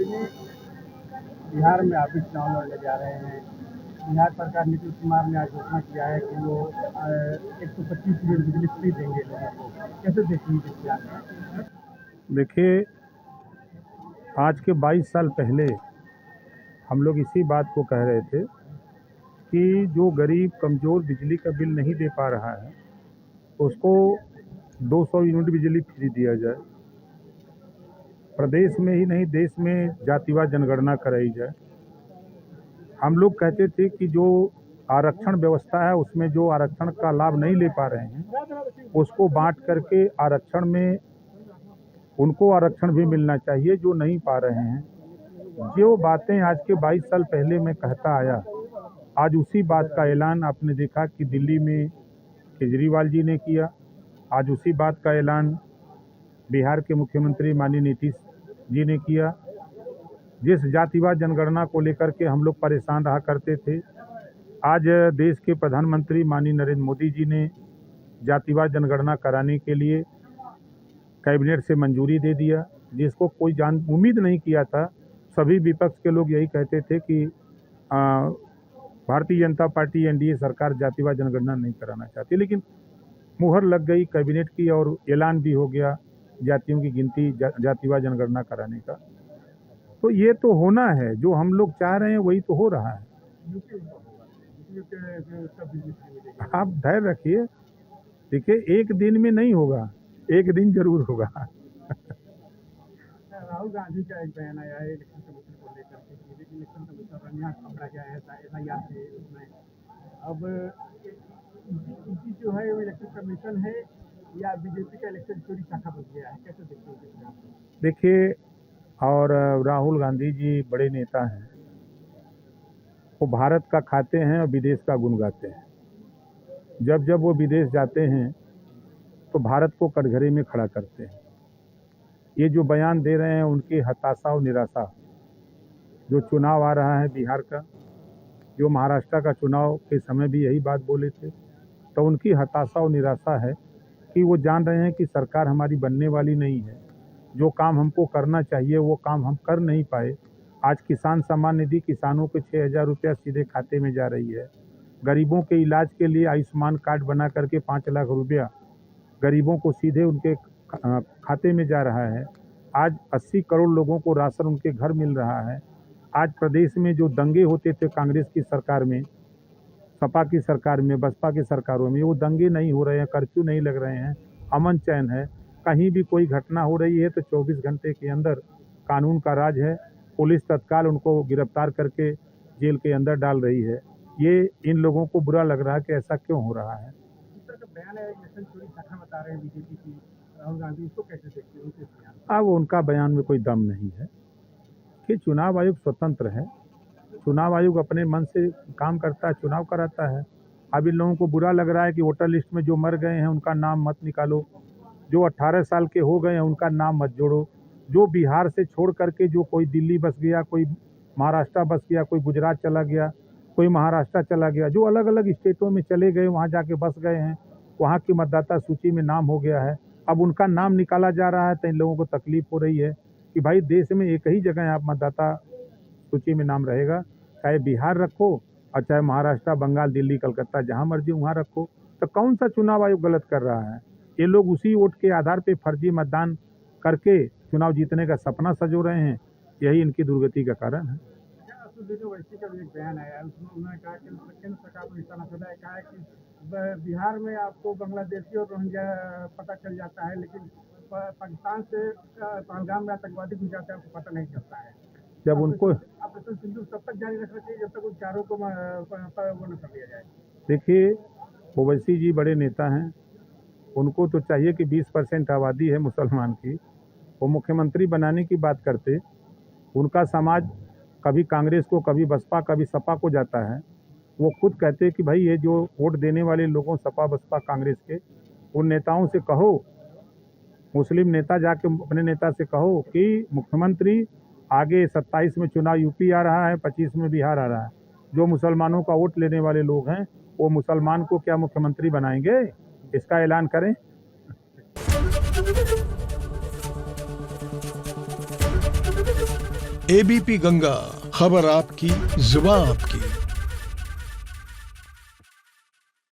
बिहार में आप भी चुनाव लड़ने जा रहे हैं। बिहार सरकार नीतीश कुमार ने आज घोषणा किया है कि वो 125 यूनिट बिजली फ्री देंगे लोगों को। कैसे देखेंगे इस प्लान? देखिए, आज के 22 साल पहले हम लोग इसी बात को कह रहे थे कि जो गरीब कमज़ोर बिजली का बिल नहीं दे पा रहा है उसको 200 यूनिट बिजली फ्री दिया जाए। प्रदेश में ही नहीं, देश में जातिवार जनगणना कराई जाए। हम लोग कहते थे कि जो आरक्षण व्यवस्था है उसमें जो आरक्षण का लाभ नहीं ले पा रहे हैं उसको बांट करके आरक्षण में उनको आरक्षण भी मिलना चाहिए जो नहीं पा रहे हैं। जो बातें आज के 22 साल पहले मैं कहता आया, आज उसी बात का ऐलान आपने देखा कि दिल्ली में केजरीवाल जी ने किया। आज उसी बात का ऐलान बिहार के मुख्यमंत्री माननीय नीतीश जी ने किया। जिस जातिवार जनगणना को लेकर के हम लोग परेशान रहा करते थे, आज देश के प्रधानमंत्री माननीय नरेंद्र मोदी जी ने जातिवार जनगणना कराने के लिए कैबिनेट से मंजूरी दे दिया, जिसको कोई उम्मीद नहीं किया था। सभी विपक्ष के लोग यही कहते थे कि भारतीय जनता पार्टी एनडीए सरकार जातिवार जनगणना नहीं कराना चाहती, लेकिन मुहर लग गई कैबिनेट की और ऐलान भी हो गया जातियों की गिनती जातिवार जनगणना कराने का। तो ये तो होना है, जो हम लोग चाह रहे हैं वही तो हो रहा है। आप धैर्य रखिए, देखिए एक दिन में नहीं होगा, एक दिन जरूर होगा। राहुल गांधी का एक बयान आया है इलेक्शन कमीशन को लेकर के, लेकिन इलेक्शन कमीशन यहाँ पकड़ा गया है एफआईआर से। उसमें अब इसी जो है वो इलेक्शन कमीशन है या बीजेपी का इलेक्शन चोरी शाखा बन गया है, कैसे देखते हैं? देखिए, और राहुल गांधी जी बड़े नेता हैं, वो भारत का खाते हैं और विदेश का गुण गाते हैं। जब जब वो विदेश जाते हैं तो भारत को कटघरे में खड़ा करते हैं। ये जो बयान दे रहे हैं उनकी हताशा और निराशा, जो चुनाव आ रहा है बिहार का, जो महाराष्ट्र का चुनाव के समय भी यही बात बोले थे, तो उनकी हताशा और निराशा है कि वो जान रहे हैं कि सरकार हमारी बनने वाली नहीं है। जो काम हमको करना चाहिए वो काम हम कर नहीं पाए। आज किसान सम्मान निधि किसानों के 6,000 रुपया सीधे खाते में जा रही है। गरीबों के इलाज के लिए आयुष्मान कार्ड बना करके 5 लाख रुपया गरीबों को सीधे उनके खाते में जा रहा है। आज 80 करोड़ लोगों को राशन उनके घर मिल रहा है। आज प्रदेश में जो दंगे होते थे कांग्रेस की सरकार में, सपा की सरकार में, बसपा की सरकारों में, वो दंगे नहीं हो रहे हैं, कर्फ्यू नहीं लग रहे हैं, अमन चैन है। कहीं भी कोई घटना हो रही है तो 24 घंटे के अंदर कानून का राज है। पुलिस तत्काल उनको गिरफ्तार करके जेल के अंदर डाल रही है। ये इन लोगों को बुरा लग रहा है कि ऐसा क्यों हो रहा है। बयान है इलेक्शन चोरी शाखा बता रहे हैं बीजेपी की राहुल गांधी, इसको कैसे देखते हैं? अब उनका बयान में कोई दम नहीं है कि चुनाव आयोग स्वतंत्र है। चुनाव आयोग अपने मन से काम करता है, चुनाव कराता है। अब इन लोगों को बुरा लग रहा है कि वोटर लिस्ट में जो मर गए हैं उनका नाम मत निकालो, जो 18 साल के हो गए हैं उनका नाम मत जोड़ो, जो बिहार से छोड़ करके जो कोई दिल्ली बस गया, कोई महाराष्ट्र बस गया, कोई गुजरात चला गया, कोई महाराष्ट्र चला गया, जो अलग अलग स्टेटों में चले गए वहाँ जाके बस गए हैं, वहाँ की मतदाता सूची में नाम हो गया है, अब उनका नाम निकाला जा रहा है। तो इन लोगों को तकलीफ हो रही है कि भाई देश में एक ही जगह आप मतदाता सूची में नाम रहेगा, चाहे बिहार रखो और चाहे महाराष्ट्र, बंगाल, दिल्ली, कलकत्ता, जहाँ मर्जी वहाँ रखो। तो कौन सा चुनाव आयोग गलत कर रहा है? ये लोग उसी वोट के आधार पे फर्जी मतदान करके चुनाव जीतने का सपना सजो रहे हैं। यही इनकी दुर्गति का कारण है। वैसी का भी एक बयान आया, उसमें उन्होंने कहा कि केंद्र सरकार को निशाना साधा है, कहा है कि बिहार में आपको बांग्लादेशी और रोहिंग्या पता चल जाता है, लेकिन पाकिस्तान से पहलगाम में आतंकवादी घुस जाता है आपको पता नहीं चलता है। जब उनको ऑपरेशन सिंधु तब तक जारी रखना चाहिए जब तक उन चारों को वो न कर लिया जाए। देखिए, ओवैसी जी बड़े नेता हैं, उनको तो चाहिए कि 20% आबादी है मुसलमान की, वो मुख्यमंत्री बनाने की बात करते। उनका समाज कभी कांग्रेस को, कभी बसपा, कभी सपा को जाता है। वो खुद कहते हैं कि भाई ये जो वोट देने वाले लोगों, सपा, बसपा, कांग्रेस के, उन नेताओं से कहो, मुस्लिम नेता जाके अपने नेता से कहो कि मुख्यमंत्री आगे 27 में चुनाव यूपी आ रहा है, 25 में बिहार आ रहा है, जो मुसलमानों का वोट लेने वाले लोग हैं वो मुसलमान को क्या मुख्यमंत्री बनाएंगे? इसका ऐलान करें। एबीपी गंगा, खबर आपकी, जुबान आपकी।